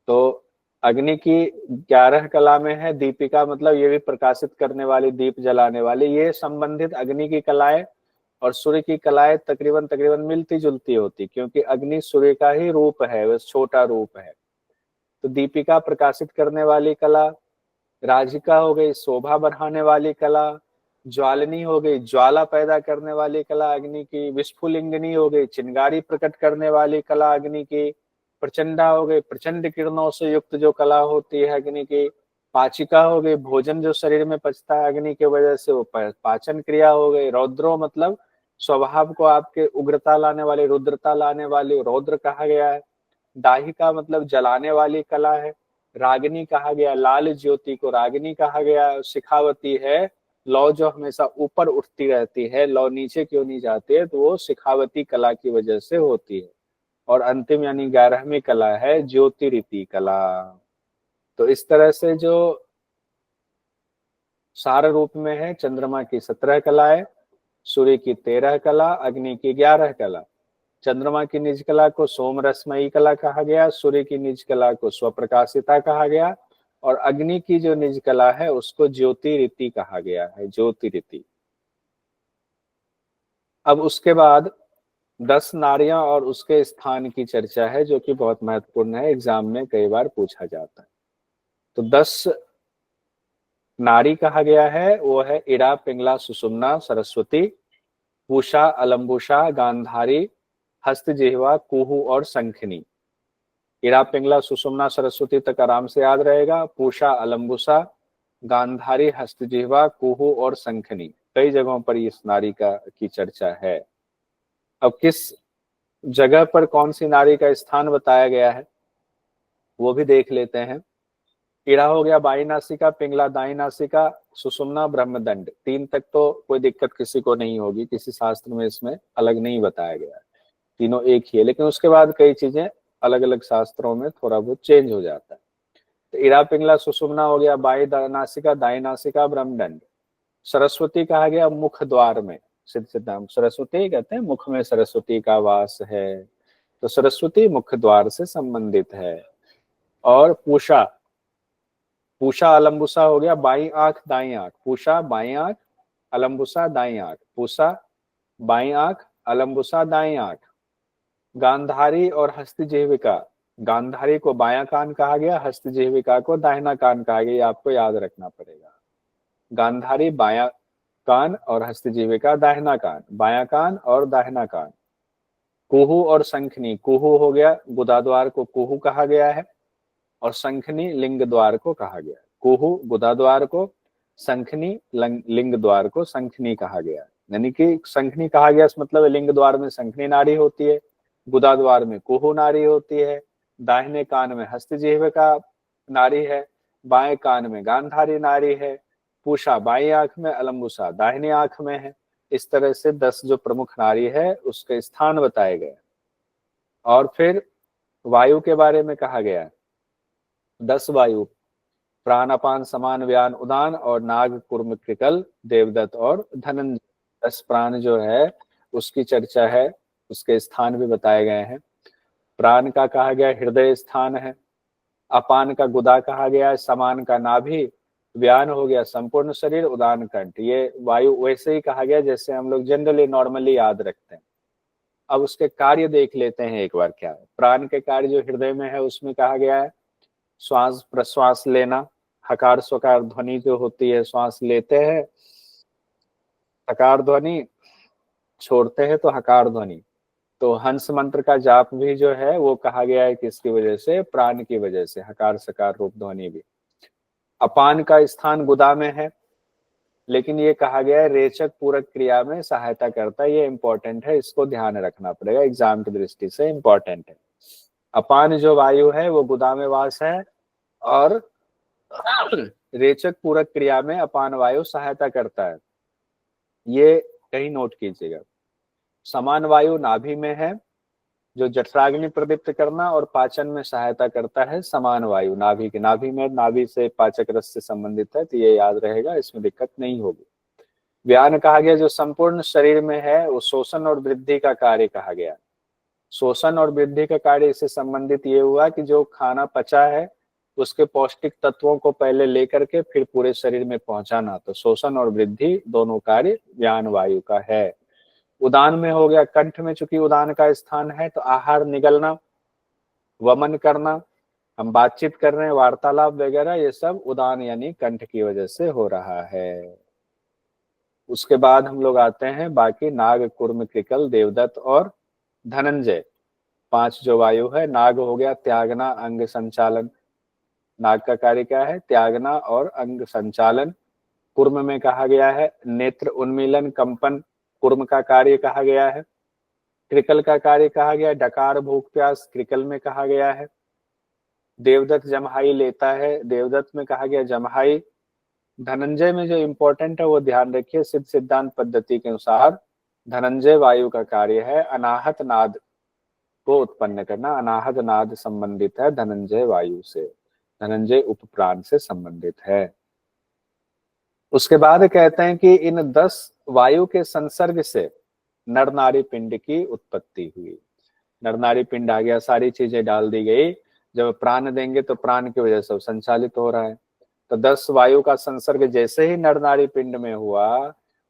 तो अग्नि की 11 कला में है दीपिका, मतलब ये भी प्रकाशित करने वाली, दीप जलाने वाली, ये संबंधित अग्नि की कलाएं और सूर्य की कलाएं तकरीबन तकरीबन मिलती जुलती होती, क्योंकि अग्नि सूर्य का ही रूप है, वह छोटा रूप है। तो दीपिका प्रकाशित करने वाली कला, राजिका हो गई शोभा बढ़ाने वाली कला, ज्वालिनी हो गई ज्वाला पैदा करने वाली कला अग्नि की, विस्फुलिंगिनी हो गई चिंगारी प्रकट करने वाली कला अग्नि की, प्रचंडा हो गई प्रचंड किरणों से युक्त जो कला होती है अग्नि की, पाचिका हो गई भोजन जो शरीर में पचता है अग्नि के वजह से, वो पाचन क्रिया हो गई। रौद्रो मतलब स्वभाव को आपके उग्रता लाने वाली, रुद्रता लाने वाली, रौद्र कहा गया है। दाहिका मतलब जलाने वाली कला है। रागिनी कहा गया, लाल ज्योति को रागिनी कहा गया। शिखावती है, लौ जो हमेशा ऊपर उठती रहती है, लौ नीचे क्यों नहीं जाती है, तो वो शिखावती कला की वजह से होती है। और अंतिम यानी 11वीं कला है ज्योतिरीति कला। तो इस तरह से जो सार रूप में है, चंद्रमा की 17 कलाएं, सूर्य की 13 कला, अग्नि की 11 कला। चंद्रमा की निज कला को सोम रसमयी कला कहा गया, सूर्य की निज कला को स्वप्रकाशिता कहा गया, और अग्नि की जो निज कला है उसको ज्योतिरीति कहा गया है, ज्योतिरीति। अब उसके बाद 10 नारियां और उसके स्थान की चर्चा है, जो कि बहुत महत्वपूर्ण है, एग्जाम में कई बार पूछा जाता है। तो 10 नारी कहा गया है, वो है इड़ा पिंगला सुषुम्ना सरस्वती, पूषा अलम्बुषा गांधारी, हस्त जिह्वा कुहू और शंखनी। इड़ा पिंगला सुषुम्ना सरस्वती तक आराम से याद रहेगा। पूषा अलम्बुसा गांधारी हस्त जिह्वा कुहू और शंखनी, कई जगहों पर इस नारी की चर्चा है। अब किस जगह पर कौन सी नारी का स्थान बताया गया है वो भी देख लेते हैं। इड़ा हो गया बाई नासिका, पिंगला दाई नासिका, सुषुम्ना ब्रह्मदंड। 3 तक तो कोई दिक्कत किसी को नहीं होगी, किसी शास्त्र में इसमें अलग नहीं बताया गया है, तीनों एक ही है। लेकिन उसके बाद कई चीजें अलग अलग शास्त्रों में थोड़ा बहुत चेंज हो जाता है। तो इड़ा पिंगला सुषुम्ना हो गया बाई नासिका, दाई नासिका ब्रह्मदंड। सरस्वती कहा गया मुख द्वार में, सिद्ध सिद्धांत सरस्वती कहते हैं मुख में सरस्वती का वास है, तो सरस्वती मुख द्वार से संबंधित है। और पूषा, पूषा अलम्बुसा हो गया बाई आंख दाई आंख, पूषा बाई आंख अलम्बुसा दाई आंख, पूषा बाई आंख अलम्बुसा दाई आंख। गांधारी और हस्तजिह्विका, गांधारी को बायां कान कहा गया, हस्तजिह्विका को दाहिना कान कहा गया, आपको याद रखना पड़ेगा। गांधारी बायां कान और हस्तजीविका दाहिना कान, बायां कान और दाहिना कान। कुहू और शंखनी, कुहू हो गया गुदा द्वार को कुहू कहा गया है, और शंखनी लिंग द्वार को कहा गया है। कुहू गुदा द्वार को, शंखनी लिंग द्वार को शंखनी कहा गया, यानी कि शंखनी कहा गया इस मतलब लिंग द्वार में शंखनी नारी होती है, गुदा द्वार में कुहू नारी होती है, दाहिने कान में हस्तजिह्विका नारी है, बाएं कान में गांधारी नारी है, पूषा बाई आंख में, अलम्बुसा दाहिनी आंख में है। इस तरह से 10 जो प्रमुख नारी है उसके स्थान बताए गए। और फिर वायु के बारे में कहा गया है, 10 वायु, प्राण अपान समान व्यान उदान और नाग कुर्म कृकल देवदत्त और धनंजय, 10 प्राण जो है उसकी चर्चा है, उसके स्थान भी बताए गए हैं। प्राण का कहा गया हृदय स्थान है, अपान का गुदा कहा गया है, समान का नाभि, व्यान हो गया संपूर्ण शरीर, उदान कंठ। ये वायु वैसे ही कहा गया जैसे हम लोग जनरली नॉर्मली याद रखते हैं। अब उसके कार्य देख लेते हैं एक बार क्या है। प्राण के कार्य जो हृदय में है उसमें कहा गया है श्वास प्रश्वास लेना, हकार स्वकार ध्वनि जो होती है, श्वास लेते हैं हकार ध्वनि, छोड़ते हैं तो हकार ध्वनि। तो हंस मंत्र का जाप भी जो है वो कहा गया है किसकी वजह से, प्राण की वजह से, हकार सकार रूप ध्वनि भी। अपान का स्थान गुदा में है, लेकिन ये कहा गया है रेचक पूरक क्रिया में सहायता करता है, ये इंपॉर्टेंट है, इसको ध्यान रखना पड़ेगा, एग्जाम की दृष्टि से इंपॉर्टेंट है। अपान जो वायु है वो गुदा में वास है, और रेचक पूरक क्रिया में अपान वायु सहायता करता है, ये कहीं नोट कीजिएगा। समान वायु नाभि में है, जो जठराग्नि प्रदीप्त करना और पाचन में सहायता करता है, समान वायु नाभि के, नाभि में, नाभि से पाचक रस से संबंधित है, तो ये याद रहेगा, इसमें दिक्कत नहीं होगी। व्यान कहा गया जो संपूर्ण शरीर में है, वो शोषण और वृद्धि का कार्य कहा गया। शोषण और वृद्धि का कार्य इससे संबंधित ये हुआ कि जो खाना पचा है उसके पौष्टिक तत्वों को पहले लेकर के फिर पूरे शरीर में पहुंचाना, तो शोषण और वृद्धि दोनों कार्य व्यान वायु का है। उदान में हो गया, कंठ में चूंकि उदान का स्थान है तो आहार निगलना, वमन करना, हम बातचीत कर रहे हैं, वार्तालाप वगैरह, ये सब उदान यानी कंठ की वजह से हो रहा है। उसके बाद हम लोग आते हैं बाकी नाग, कुर्म, कृकल, देवदत्त और धनंजय, 5 जो वायु है। नाग हो गया त्यागना, अंग संचालन, नाग का कार्य क्या है? त्यागना और अंग संचालन। कुर्म में कहा गया है नेत्र उन्मीलन, कंपन, कुर्म का कार्य कहा गया है। कृकल का कार्य कहा गया है डकार, भूख प्यास, कृकल में कहा गया है। देवदत्त जमहाई लेता है, देवदत्त में कहा गया जमहाई। धनंजय में जो इंपॉर्टेंट है वो ध्यान रखिए, सिद्ध सिद्धांत पद्धति के अनुसार धनंजय वायु का कार्य है अनाहत नाद को उत्पन्न करना। अनाहत नाद संबंधित है धनंजय वायु से, धनंजय उपप्राण से संबंधित है। उसके बाद कहते हैं कि इन 10 वायु के संसर्ग से नर नारी पिंड की उत्पत्ति हुई। नर नारी पिंड आ गया, सारी चीजें डाल दी गई। जब प्राण देंगे तो प्राण की वजह से संचालित हो रहा है। तो 10 वायु का संसर्ग जैसे ही नर नारी पिंड में हुआ,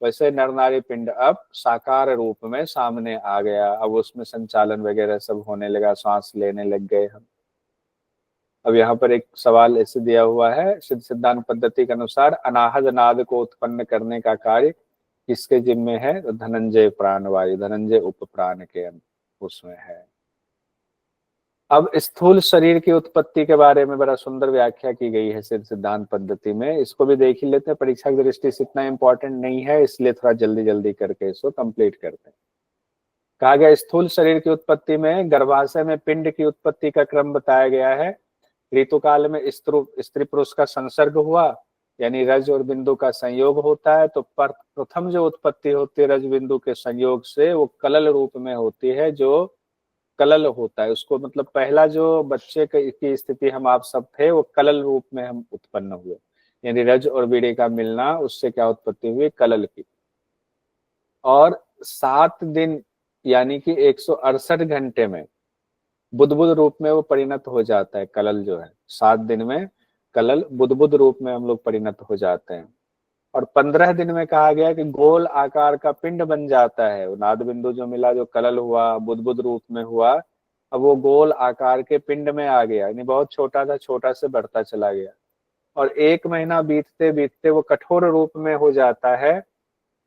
वैसे नर नारी पिंड अब साकार रूप में सामने आ गया। अब उसमें संचालन वगैरह सब होने लगा, सांस लेने लग गए हम। अब यहाँ पर एक सवाल ऐसे दिया हुआ है, सिद्ध सिद्धांत पद्धति के अनुसार अनाहत नाद को उत्पन्न करने का कार्य किसके जिम्मे है? तो धनंजय प्राण वायु, धनंजय उप प्राण के उसमें है। अब स्थूल शरीर की उत्पत्ति के बारे में बड़ा सुंदर व्याख्या की गई है सिद्ध सिद्धांत पद्धति में, इसको भी देख ही लेते हैं। परीक्षा की दृष्टि से इतना इंपॉर्टेंट नहीं है, इसलिए थोड़ा जल्दी जल्दी करके इसको कंप्लीट करते हैं। कहा गया स्थूल शरीर की उत्पत्ति में गर्भाशय में पिंड की उत्पत्ति का क्रम बताया गया है। ऋतुकाल में स्त्री पुरुष का संसर्ग हुआ, यानी रज और बिंदु का संयोग होता है। तो प्रथम जो उत्पत्ति होती है रज बिंदु के संयोग से, वो कलल रूप में होती है। जो कलल होता है उसको, मतलब पहला जो बच्चे की स्थिति हम आप सब थे, वो कलल रूप में हम उत्पन्न हुए, यानी रज और बीड़ी का मिलना, उससे क्या उत्पत्ति हुई? कलल की। और 7 दिन यानी कि 168 घंटे में बुद्बुद रूप में वो परिणत हो जाता है। कलल जो है 7 दिन में कलल बुद्बुद रूप में हम लोग परिणत हो जाते हैं। और 15 दिन में कहा गया कि गोल आकार का पिंड बन जाता है। नाद बिंदु जो मिला, जो कलल हुआ, बुद्बुद रूप में हुआ, अब वो गोल आकार के पिंड में आ गया, यानी बहुत छोटा था, छोटा से बढ़ता चला गया। और 1 महीना बीतते बीतते वो कठोर रूप में हो जाता है।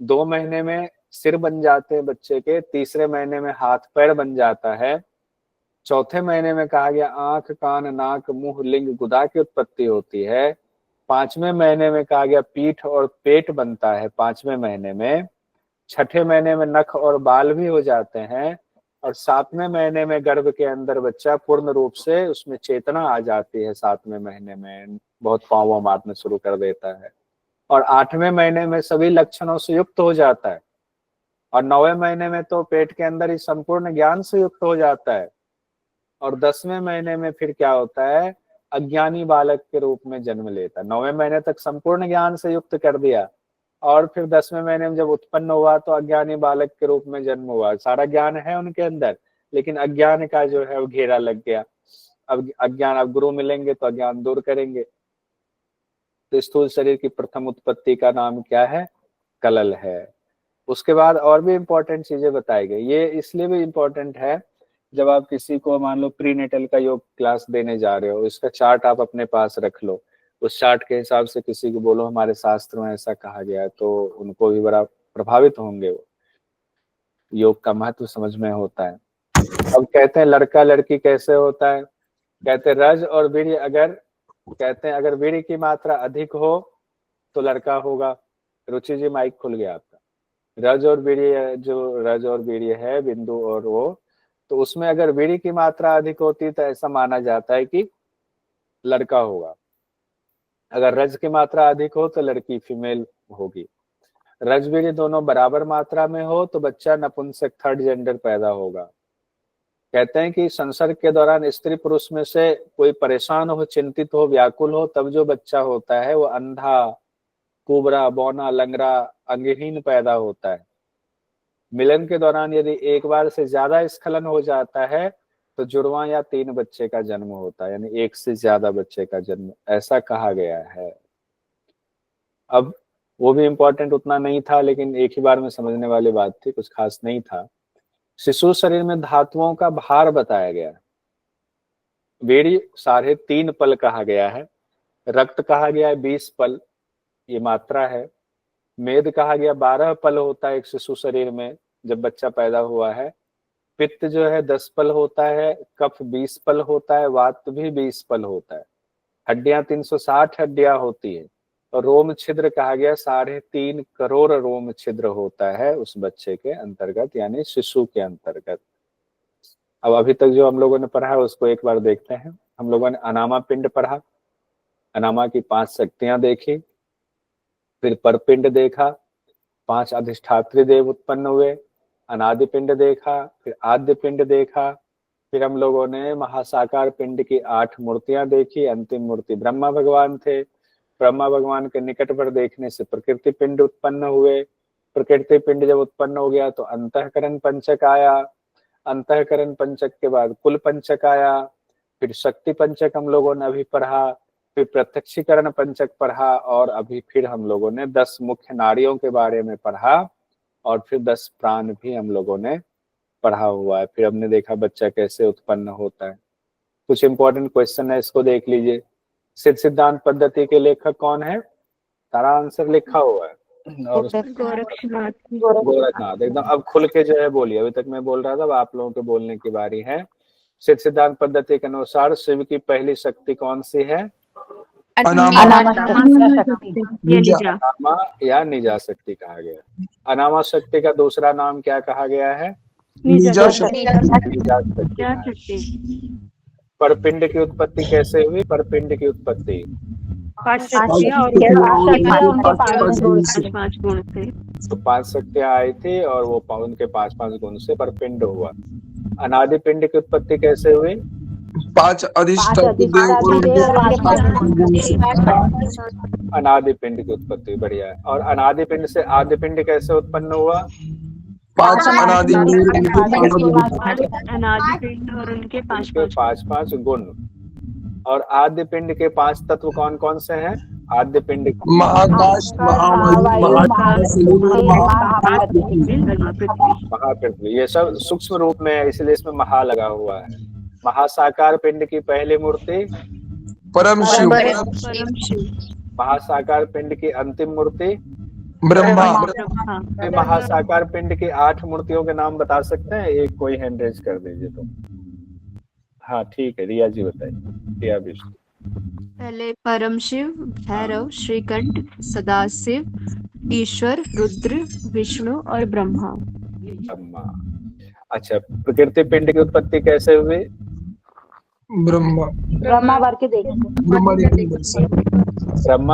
2 महीने में सिर बन जाते हैं बच्चे के, तीसरे महीने में हाथ पैर बन जाता है, चौथे महीने में कहा गया आंख, कान, नाक, मुंह, लिंग, गुदा की उत्पत्ति होती है। 5वें महीने में कहा गया पीठ और पेट बनता है 5वें महीने में। 6ठे महीने में नख और बाल भी हो जाते हैं। और 7वें महीने में गर्भ के अंदर बच्चा पूर्ण रूप से उसमें चेतना आ जाती है। 7वें महीने में बहुत पाँव मारना शुरू कर देता है। और 8वें महीने में सभी लक्षणों से युक्त हो जाता है। और 9वें महीने में तो पेट के अंदर ही संपूर्ण ज्ञान से युक्त हो जाता है। और 10वें महीने में फिर क्या होता है? अज्ञानी बालक के रूप में जन्म लेता है। 9वें महीने तक संपूर्ण ज्ञान से युक्त कर दिया, और फिर 10वें महीने में जब उत्पन्न हुआ तो अज्ञानी बालक के रूप में जन्म हुआ। सारा ज्ञान है उनके अंदर, लेकिन अज्ञान का जो है वो घेरा लग गया। अब अज्ञान, अब गुरु मिलेंगे तो अज्ञान दूर करेंगे। तो स्थूल शरीर की प्रथम उत्पत्ति का नाम क्या है? कलल है। उसके बाद और भी इंपॉर्टेंट चीजें बताई गई। ये इसलिए भी इंपॉर्टेंट है, जब आप किसी को मान लो प्रीनेटल का योग क्लास देने जा रहे हो, इसका चार्ट आप अपने पास रख लो, उस चार्ट के हिसाब से किसी को बोलो हमारे शास्त्र में ऐसा कहा गया है, तो उनको भी बड़ा प्रभावित होंगे। वो योग का महत्व समझ में होता है। अब कहते हैं लड़का लड़की कैसे होता है? कहते हैं रज और वीर्य, अगर कहते हैं अगर वीर्य की मात्रा अधिक हो तो लड़का होगा। रुचि जी माइक खुल गया आपका। रज और वीर्य, जो रज और वीर्य है बिंदु और वो, तो उसमें अगर वीर्य की मात्रा अधिक होती तो ऐसा माना जाता है कि लड़का होगा। अगर रज की मात्रा अधिक हो तो लड़की फीमेल होगी। रज वीर्य दोनों बराबर मात्रा में हो तो बच्चा नपुंसक, थर्ड जेंडर पैदा होगा। कहते हैं कि संसर्ग के दौरान स्त्री पुरुष में से कोई परेशान हो, चिंतित हो, व्याकुल हो, तब जो बच्चा होता है वो अंधा, कुबरा, बौना, लंगड़ा, अंगहीन पैदा होता है। मिलन के दौरान यदि एक बार से ज्यादा स्खलन हो जाता है तो जुड़वा या 3 बच्चे का जन्म होता है, यानी एक से ज्यादा बच्चे का जन्म, ऐसा कहा गया है। अब वो भी इम्पोर्टेंट उतना नहीं था, लेकिन एक ही बार में समझने वाली बात थी, कुछ खास नहीं था। शिशु शरीर में धातुओं का भार बताया गया। वीर्य 3.5 पल कहा गया है, रक्त कहा गया है 20 पल, ये मात्रा है। मेद कहा गया 12 पल होता है एक शिशु शरीर में जब बच्चा पैदा हुआ है। पित्त जो है 10 पल होता है, कफ 20 पल होता है, वात भी 20 पल होता है। हड्डियां 360 हड्डियां होती है, और रोम छिद्र कहा गया 3.5 करोड़ रोम छिद्र होता है उस बच्चे के अंतर्गत, यानी शिशु के अंतर्गत। अब अभी तक जो हम लोगों ने पढ़ा है उसको एक बार देखते हैं। हम लोगों ने अनामा पिंड पढ़ा, अनामा की 5 शक्तियां देखी, फिर परपिंड देखा, 5 अधिष्ठात्री देव उत्पन्न हुए, अनादि पिंड देखा, फिर आद्य पिंड देखा, फिर हम लोगों ने महासाकार पिंड की 8 मूर्तियां देखी। अंतिम मूर्ति ब्रह्मा भगवान थे। ब्रह्मा भगवान के निकट पर देखने से प्रकृति पिंड उत्पन्न हुए। प्रकृति पिंड जब उत्पन्न हो गया तो अंतःकरण पंचक आया। अंतःकरण पंचक के बाद कुल पंचक आया, फिर शक्ति पंचक हम लोगों ने अभी पढ़ा, फिर प्रत्यक्षीकरण पंचक पढ़ा, और अभी फिर हम लोगों ने 10 मुख्य नाड़ियों के बारे में पढ़ा, और फिर 10 प्राण भी हम लोगों ने पढ़ा हुआ है। फिर हमने देखा बच्चा कैसे उत्पन्न होता है। कुछ इंपॉर्टेंट क्वेश्चन है, इसको देख लीजिए। सिद्ध सिद्धांत पद्धति के लेखक कौन है? सारा आंसर लिखा हुआ है, और गोरखनाथ। एकदम अब खुल के जो है बोलिए, अभी तक मैं बोल रहा था, अब आप लोगों के बोलने की बारी है। सिद्ध सिद्धांत पद्धति के अनुसार शिव की पहली शक्ति कौन सी है? अनामा या निजा शक्ति कहा गया। अनामा शक्ति का दूसरा नाम क्या कहा गया है? निजा शक्ति। परपिंड की उत्पत्ति कैसे हुई? परपिंड की उत्पत्ति 5 शक्तियां और 5 गुण थे। तो 5 शक्तियां आई थी और वो उनके 5-5 गुण से परपिंड हुआ। अनादि पिंड की उत्पत्ति कैसे हुई? 5 अधिष्ठात्री अनादि पिंड की उत्पत्ति, बढ़िया है। और अनादि पिंड से आदि पिंड कैसे उत्पन्न हुआ? 5 अनादि पिंड और उनके 5-5 गुण। और आद्य पिंड के 5 तत्व कौन कौन से हैं? आद्य पिंड महाकाश, महापृथ्वी, ये सब सूक्ष्म रूप में है, इसलिए इसमें महा लगा हुआ है। महासाकार पिंड की पहली मूर्ति परम शिव। महासाकार पिंड की अंतिम मूर्ति ब्रह्मा। महासाकार पिंड की 8 मूर्तियों के नाम बता सकते हैं? एक कोई हैंड रेज कर दीजिए तो। हाँ ठीक है, रिया जी बताइए। रिया विष्णु। पहले परम शिव, भैरव, श्रीकंठ, सदाशिव, ईश्वर, रुद्र, विष्णु और ब्रह्मा। अच्छा, प्रकृति पिंड की उत्पत्ति कैसे हुई? ब्रह्मा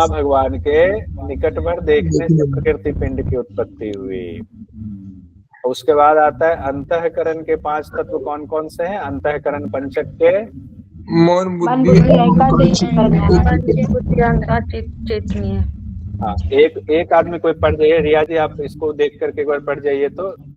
भगवान के निकटवर देखने से प्रकृति पिंड की उत्पत्ति हुई। उसके बाद आता है अंतःकरण के 5 तत्व कौन कौन से हैं? अंतःकरण पंचक के मन, बुद्धि, चेतनी है। हाँ, एक आदमी कोई पढ़ जाइए। रिया जी आप इसको देख करके एक बार पढ़ जाइए तो